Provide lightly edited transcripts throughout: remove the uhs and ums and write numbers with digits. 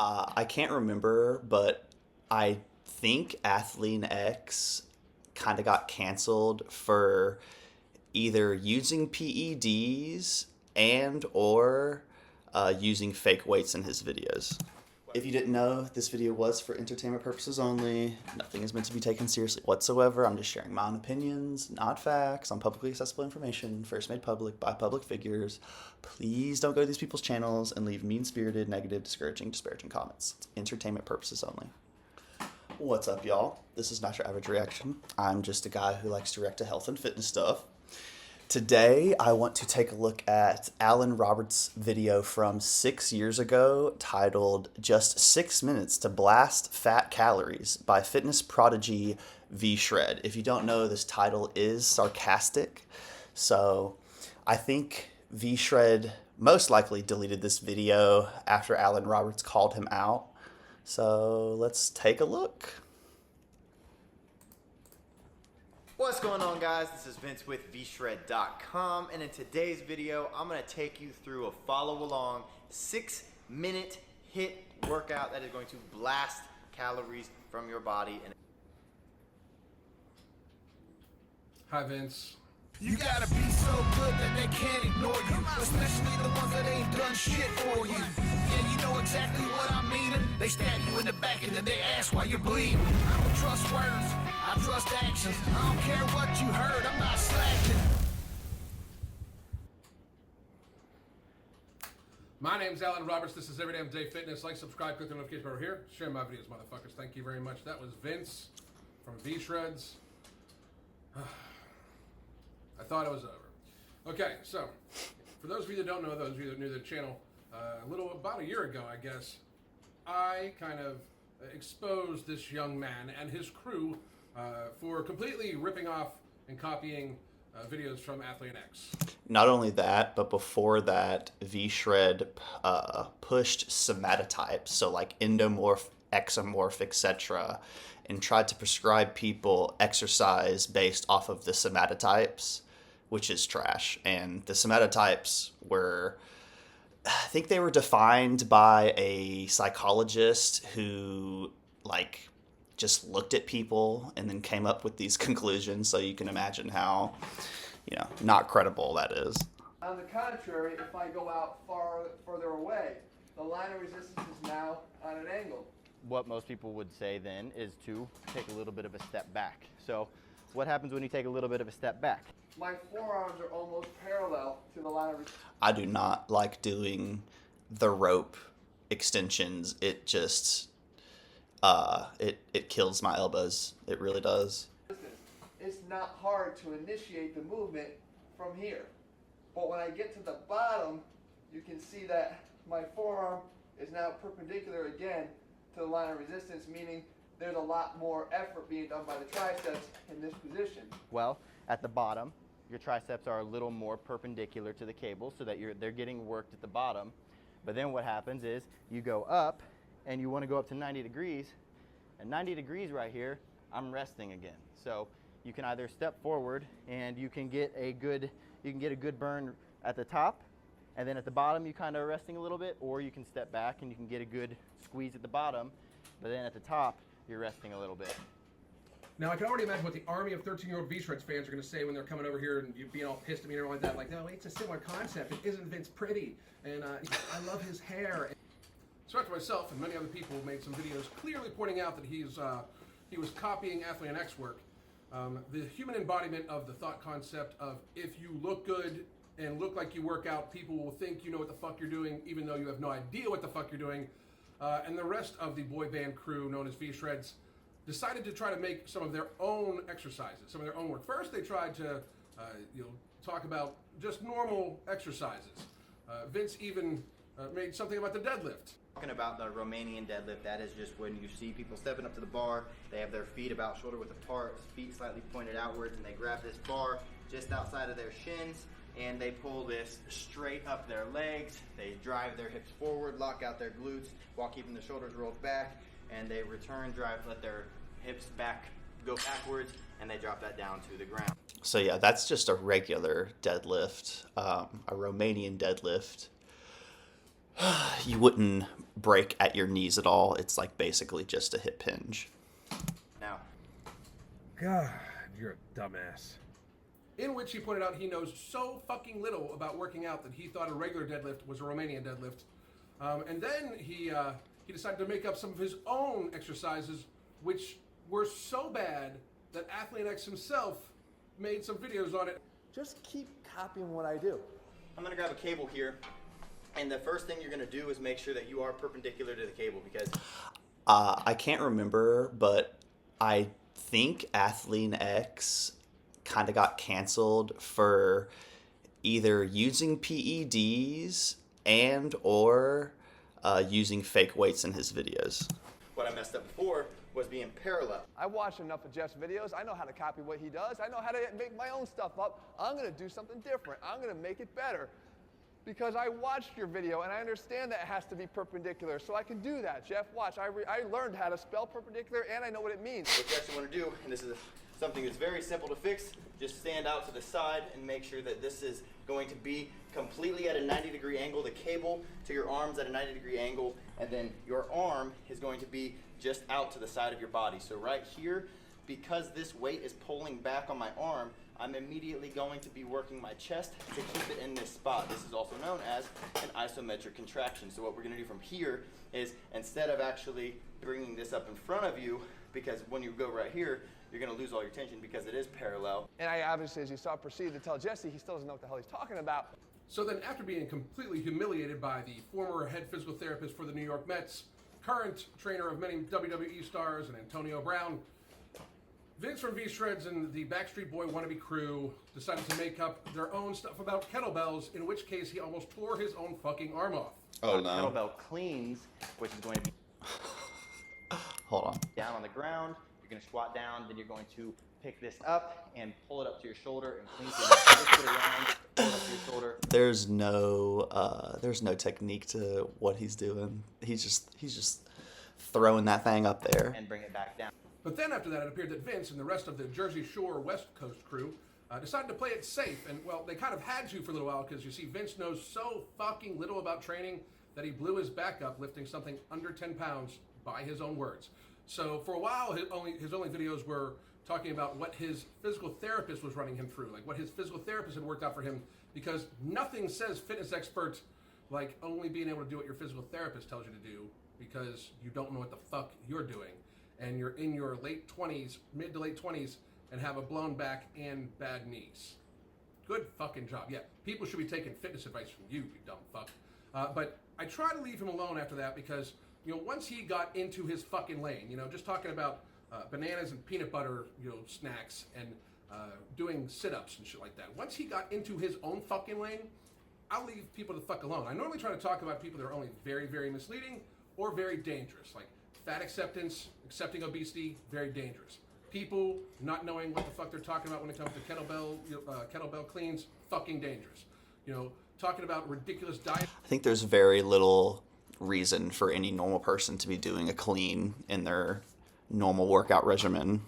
I can't remember, but I think Athlean X kind of got canceled for either using PEDs and or using fake weights in his videos. If you didn't know, this video was for entertainment purposes only. Nothing is meant to be taken seriously whatsoever. I'm just sharing my own opinions, not facts, on publicly accessible information, first made public by public figures. Please don't go to these people's channels and leave mean-spirited, negative, discouraging, disparaging comments. It's entertainment purposes only. What's up, y'all? This is not your average reaction. I'm just a guy who likes to react to health and fitness stuff. Today, I want to take a look at Alan Roberts' video from 6 years ago titled Just 6 Minutes to Blast Fat Calories by fitness prodigy V-Shred. If you don't know, this title is sarcastic, so I think V-Shred most likely deleted this video after Alan Roberts called him out. So let's take a look. What's going on, guys? This is Vince with vshred.com, and in today's video I'm going to take you through a follow along 6-minute HIIT workout that is going to blast calories from your body. Hi, Vince. You gotta be so good that they can't ignore you, especially the ones that ain't done shit for you. Yeah, you know exactly what I mean. They stab you in the back and then they ask why you're bleeding. I don't trust words, I trust actions. I don't care what you heard, I'm not slacking. My name's Alan Roberts. This is Every Damn Day Fitness. Like, subscribe, click the notification bell over here. Share my videos, motherfuckers. Thank you very much. That was Vince from V-Shreds. I thought it was over. Okay, so for those of you that don't know, those of you that are new to the channel, about a year ago, I guess, I kind of exposed this young man and his crew for completely ripping off and copying videos from Athlean X. Not only that, but before that, V-Shred pushed somatotypes, so like endomorph, exomorph, etc., and tried to prescribe people exercise based off of the somatotypes, which is trash. And the somatotypes were, I think they were defined by a psychologist who like just looked at people and then came up with these conclusions. So you can imagine how, not credible that is. On the contrary, if I go out further away, the line of resistance is now on an angle. What most people would say then is to take a little bit of a step back. So what happens when you take a little bit of a step back? My forearms are almost parallel to the line of resistance. I do not like doing the rope extensions. It just, it kills my elbows. It really does. It's not hard to initiate the movement from here. But when I get to the bottom, you can see that my forearm is now perpendicular again to the line of resistance, meaning there's a lot more effort being done by the triceps in this position. Well, at the bottom, your triceps are a little more perpendicular to the cable so that they're getting worked at the bottom. But then what happens is you go up and you want to go up to 90 degrees. And 90 degrees right here, I'm resting again. So you can either step forward and you can get a good burn at the top, and then at the bottom you kind of are resting a little bit, or you can step back and you can get a good squeeze at the bottom, but then at the top you're resting a little bit. Now, I can already imagine what the army of 13-year-old V-Shreds fans are going to say when they're coming over here and you being all pissed at me and all like that. Like, no, it's a similar concept. It isn't Vince pretty, and I love his hair. So after myself and many other people made some videos clearly pointing out that he was copying Athlean X work. The human embodiment of the thought concept of if you look good and look like you work out, people will think you know what the fuck you're doing, even though you have no idea what the fuck you're doing. And the rest of the boy band crew known as V-Shreds decided to try to make some of their own exercises, some of their own work. First, they tried to talk about just normal exercises. Vince even made something about the deadlift. Talking about the Romanian deadlift, that is just when you see people stepping up to the bar, they have their feet about shoulder width apart, feet slightly pointed outwards, and they grab this bar just outside of their shins, and they pull this straight up their legs. They drive their hips forward, lock out their glutes while keeping the shoulders rolled back, and they return drive, let their hips go backwards, and they drop that down to the ground. So yeah, that's just a regular deadlift, a Romanian deadlift. You wouldn't break at your knees at all. It's like basically just a hip hinge. Now, God, you're a dumbass. In which he pointed out he knows so fucking little about working out that he thought a regular deadlift was a Romanian deadlift. And then he decided to make up some of his own exercises, which were so bad that Athlete X himself made some videos on it. Just keep copying what I do. I'm gonna grab a cable here, and the first thing you're gonna do is make sure that you are perpendicular to the cable, because I can't remember, but I think Athlete X kind of got canceled for either using PEDs and or using fake weights in his videos. what I messed up before was being parallel. I watch enough of Jeff's videos. I know how to copy what he does. I know how to make my own stuff up. I'm going to do something different. I'm going to make it better because I watched your video and I understand that it has to be perpendicular. So I can do that. Jeff, watch. I learned how to spell perpendicular and I know what it means. What you actually want to do, and this is something that's very simple to fix, just stand out to the side and make sure that this is going to be completely at a 90-degree angle, the cable to your arms at a 90-degree angle, and then your arm is going to be just out to the side of your body. So right here, because this weight is pulling back on my arm, I'm immediately going to be working my chest to keep it in this spot. This is also known as an isometric contraction. So what we're going to do from here is, instead of actually bringing this up in front of you, because when you go right here, you're going to lose all your tension because it is parallel. And I obviously, as you saw, proceeded to tell Jesse he still doesn't know what the hell he's talking about. So then, after being completely humiliated by the former head physical therapist for the New York Mets, current trainer of many WWE stars and Antonio Brown, Vince from V-Shreds and the Backstreet Boy wannabe crew decided to make up their own stuff about kettlebells, in which case he almost tore his own fucking arm off. Oh no. Kettlebell cleans, which is going to be Hold on. down on the ground. You're going to squat down, then you're going to pick this up and pull it up to your shoulder and clean it. Twist it around, pull it up to your shoulder. There's no technique to what he's doing. He's just throwing that thing up there. And bring it back down. But then after that, it appeared that Vince and the rest of the Jersey Shore West Coast crew decided to play it safe. And, well, they kind of had to for a little while because, you see, Vince knows so fucking little about training that he blew his back up lifting something under 10 pounds by his own words. So for a while, his only videos were talking about what his physical therapist was running him through, like what his physical therapist had worked out for him, because nothing says fitness expert like only being able to do what your physical therapist tells you to do because you don't know what the fuck you're doing. And you're in your late 20s, mid to late 20s, and have a blown back and bad knees. Good fucking job. Yeah, people should be taking fitness advice from you, you dumb fuck. But I try to leave him alone after that because, you know, once he got into his fucking lane, you know, just talking about bananas and peanut butter, you know, snacks and doing sit-ups and shit like that. Once he got into his own fucking lane, I'll leave people the fuck alone. I normally try to talk about people that are only very, very misleading or very dangerous, like fat acceptance, accepting obesity, very dangerous. People not knowing what the fuck they're talking about when it comes to kettlebell cleans, fucking dangerous. You know, talking about ridiculous diet. I think there's very little reason for any normal person to be doing a clean in their normal workout regimen.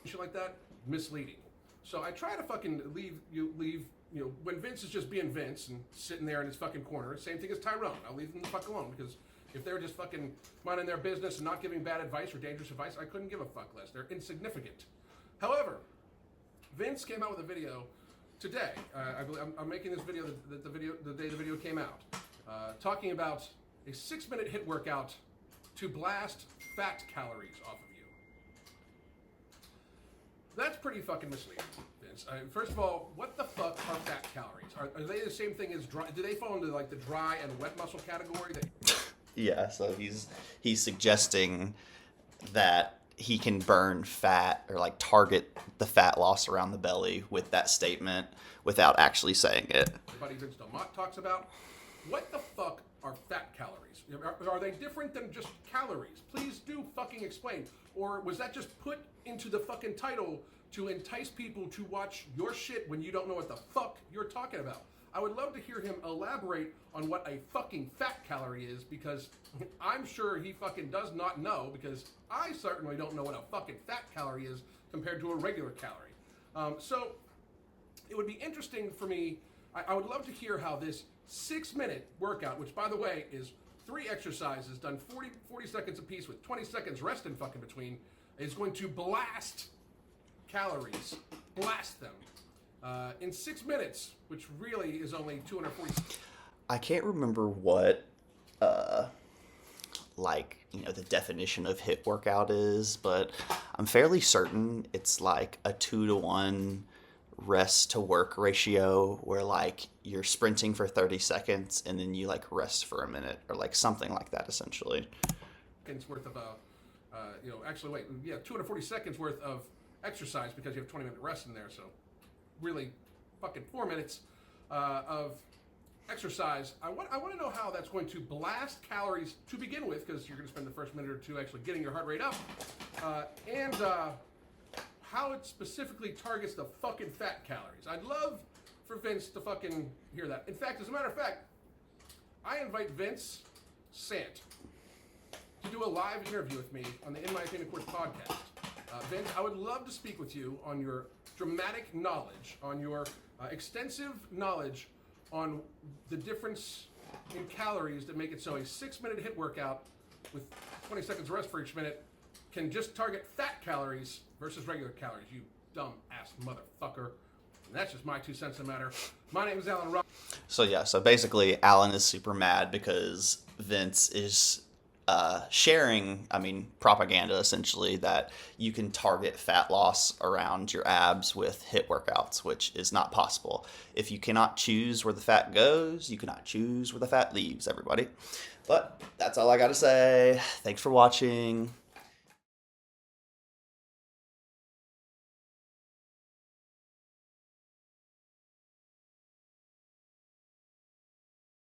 Shit like that, misleading. So I try to fucking leave, you know, when Vince is just being Vince and sitting there in his fucking corner, same thing as Tyrone. I'll leave them the fuck alone because if they're just fucking minding their business and not giving bad advice or dangerous advice, I couldn't give a fuck less. They're insignificant. However, Vince came out with a video today. I'm making this video the day the video came out, talking about a 6-minute HIIT workout to blast fat calories off of you. That's pretty fucking misleading, Vince. First of all, what the fuck are fat calories? Are they the same thing as dry? Do they fall into like the dry and wet muscle category? Yeah, so he's suggesting that he can burn fat or like target the fat loss around the belly with that statement without actually saying it. Buddy Vince Delmont talks about. What the fuck are fat calories? Are they different than just calories? Please do fucking explain. Or was that just put into the fucking title to entice people to watch your shit when you don't know what the fuck you're talking about? I would love to hear him elaborate on what a fucking fat calorie is, because I'm sure he fucking does not know, because I certainly don't know what a fucking fat calorie is compared to a regular calorie. So it would be interesting for me. I would love to hear how this 6-minute workout, which by the way is 3 exercises done 40 seconds apiece with 20 seconds rest in fucking between, is going to blast calories, blast them in 6 minutes, which really is only 240. I can't remember what, the definition of HIIT workout is, but I'm fairly certain it's like a 2-to-1 rest to work ratio where like you're sprinting for 30 seconds and then you like rest for a minute or like something like that essentially. Seconds worth of 240 seconds worth of exercise because you have 20-minute rest in there, so really fucking 4 minutes of exercise. I want to know how that's going to blast calories to begin with, because you're going to spend the first minute or two actually getting your heart rate up, and how it specifically targets the fucking fat calories. I'd love for Vince to fucking hear that. In fact, as a matter of fact, I invite Vince Sant to do a live interview with me on the In My Opinion Course podcast. Vince, I would love to speak with you on your dramatic knowledge, on your extensive knowledge on the difference in calories that make it so a 6-minute HIIT workout with 20 seconds rest for each minute can just target fat calories versus regular calories, you dumb ass motherfucker. And that's just my 2 cents on the matter. My name is Alan Rock. So basically Alan is super mad because Vince is sharing, propaganda essentially, that you can target fat loss around your abs with HIIT workouts, which is not possible. If you cannot choose where the fat goes, you cannot choose where the fat leaves, everybody. But that's all I got to say. Thanks for watching.